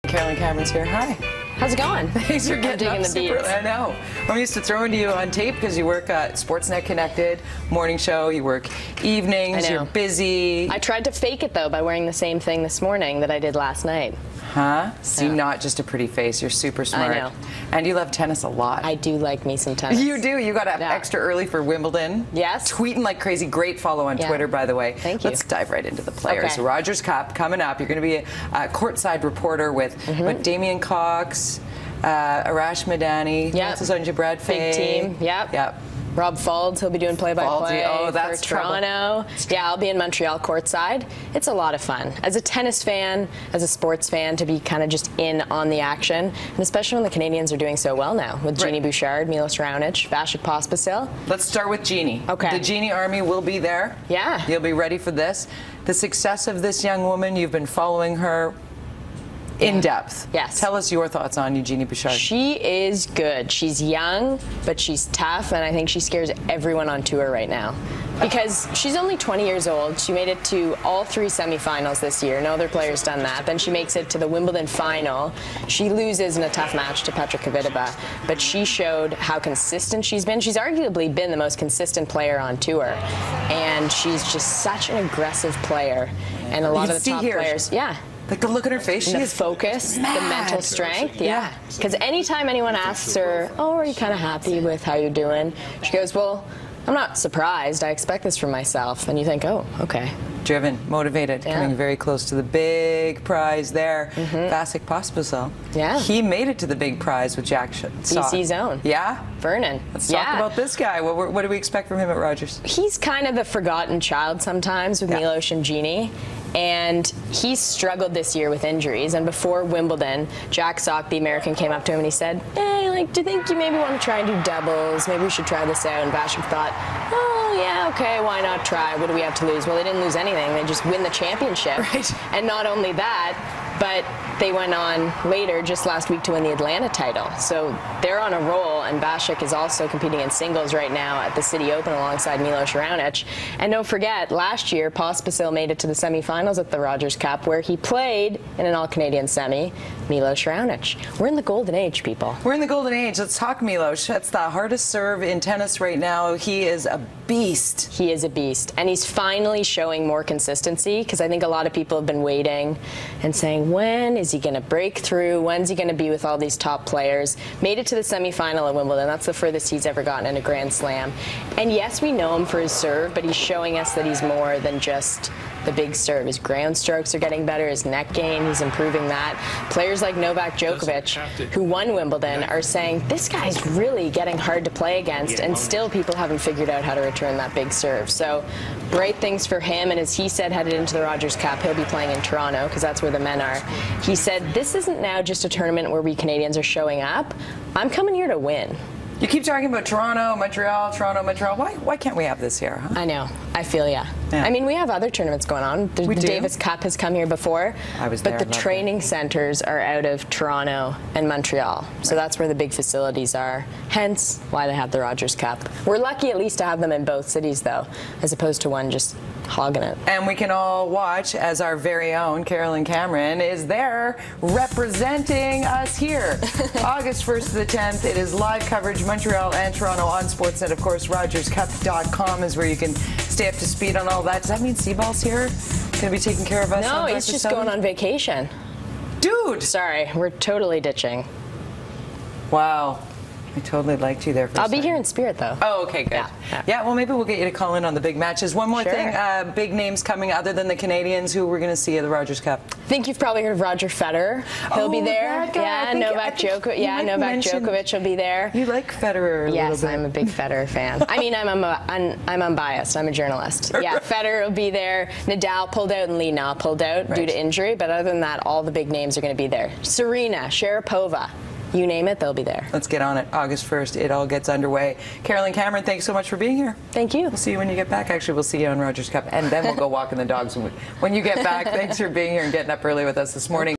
Carolyn Cameron's here. Hi. How's it going? Thanks for getting up the beats. I know. I'm used to throwing to you on tape because you work at Sportsnet Connected, morning show, you work evenings, you're busy. I tried to fake it, though, by wearing the same thing this morning that I did last night. Huh? See, yeah. Not just a pretty face. You're super smart. I know. And you love tennis a lot. I do like me some tennis. You do. You got up extra early for Wimbledon. Yes. Tweeting like crazy. Great follow on Twitter, by the way. Thank you. Let's dive right into the players. Okay. Rogers Cup coming up. You're going to be a courtside reporter with Damien Cox, Arash Madani, Sonja Bradford. Big team. Yep. Rob Faulds, he'll be doing play-by-play for Toronto. Yeah, I'll be in Montreal courtside. It's a lot of fun. As a tennis fan, as a sports fan, to be kind of just in on the action, and especially when the Canadians are doing so well now, with Jeannie Bouchard, Milos Raonic, Vasek Pospisil. Let's start with Jeannie. Okay. The Jeannie Army will be there. Yeah. You'll be ready for this. The success of this young woman, you've been following her in depth. Yes. Tell us your thoughts on Eugenie Bouchard. She is good. She's young, but she's tough, and I think she scares everyone on tour right now. Because she's only 20 years old. She made it to all 3 semifinals this year. No other player's done that. Then she makes it to the Wimbledon final. She loses in a tough match to Petra Kvitova, but she showed how consistent she's been. She's arguably been the most consistent player on tour, and she's just such an aggressive player. And a lot of the top players, Like the look at her face, she is focus, the mental strength, Because anytime anyone asks her, "Oh, are you kind of happy with how you're doing?" She goes, "Well, I'm not surprised. I expect this from myself." And you think, "Oh, okay." Driven, motivated, coming very close to the big prize there. Vasek Pospisil. Yeah. He made it to the big prize with Jack BC's own. Yeah? Vernon. Let's talk about this guy. What do we expect from him at Rogers? He's kind of the forgotten child sometimes with Milos and Jeannie. And he's struggled this year with injuries. And before Wimbledon, Jack Sock, the American, came up to him and he said, "Hey, like, do you think you maybe want to try and do doubles? Maybe we should try this out." And Vasek thought, "Oh, yeah, okay, why not try? What do we have to lose?" Well, they didn't lose anything. They just win the championship. Right. And not only that, but they went on later, just last week, to win the Atlanta title. So they're on a roll, and Vasek is also competing in singles right now at the City Open alongside Milos Raonic. And don't forget, last year, Pospisil made it to the semifinals at the Rogers Cup, where he played in an all-Canadian semi, Milos Raonic. We're in the golden age, people. We're in the golden age. Let's talk Milos. That's the hardest serve in tennis right now. He is a beast. He is a beast. And he's finally showing more consistency, because I think a lot of people have been waiting and saying, when is he going to break through? When's he going to be with all these top players? Made it to the semifinal at Wimbledon. That's the furthest he's ever gotten in a Grand Slam. And yes, we know him for his serve, but he's showing us that he's more than just the big serve. His ground strokes are getting better, his net game, he's improving that. Players like Novak Djokovic, who won Wimbledon, are saying, this guy's really getting hard to play against, and still people haven't figured out how to return that big serve. So bright things for him, and as he said, headed into the Rogers Cup, he'll be playing in Toronto, because that's where the men are. He said, this isn't now just a tournament where we Canadians are showing up. I'm coming here to win. You keep talking about Toronto, Montreal. Why can't we have this here, huh? I know. I feel ya. I mean, we have other tournaments going on. The Davis Cup has come here before. I was there. But the training centers are out of Toronto and Montreal. So that's where the big facilities are. Hence why they have the Rogers Cup. We're lucky at least to have them in both cities, though, as opposed to one just hogging it. And we can all watch as our very own Carolyn Cameron is there representing us here. August 1st to the 10th. It is live coverage, Montreal and Toronto on Sportsnet. Of course, RogersCup.com is where you can stay up to speed on all that. Does that mean Seaball's here? Going to be taking care of us? No, he's just going on vacation. Dude! Sorry, we're totally ditching. Wow. I totally liked you there for a I'll be here in spirit, though. Oh, okay, good. Yeah, well, maybe we'll get you to call in on the big matches. One more thing, big names coming other than the Canadians who we're going to see at the Rogers Cup. I think you've probably heard of Roger Federer. He'll be there. Novak Djokovic. Yeah, Novak Djokovic will be there. You like Federer a little bit. I'm a big Federer fan. I mean, I'm unbiased. I'm a journalist. Yeah, Federer will be there. Nadal pulled out and Lee Na pulled out due to injury. But other than that, all the big names are going to be there. Serena, Sharapova. You name it, they'll be there. Let's get on it. August 1st, it all gets underway. Carolyn Cameron, thanks so much for being here. Thank you. We'll see you when you get back. Actually, we'll see you on Rogers Cup, and then we'll go walking the dogs when you get back. Thanks for being here and getting up early with us this morning.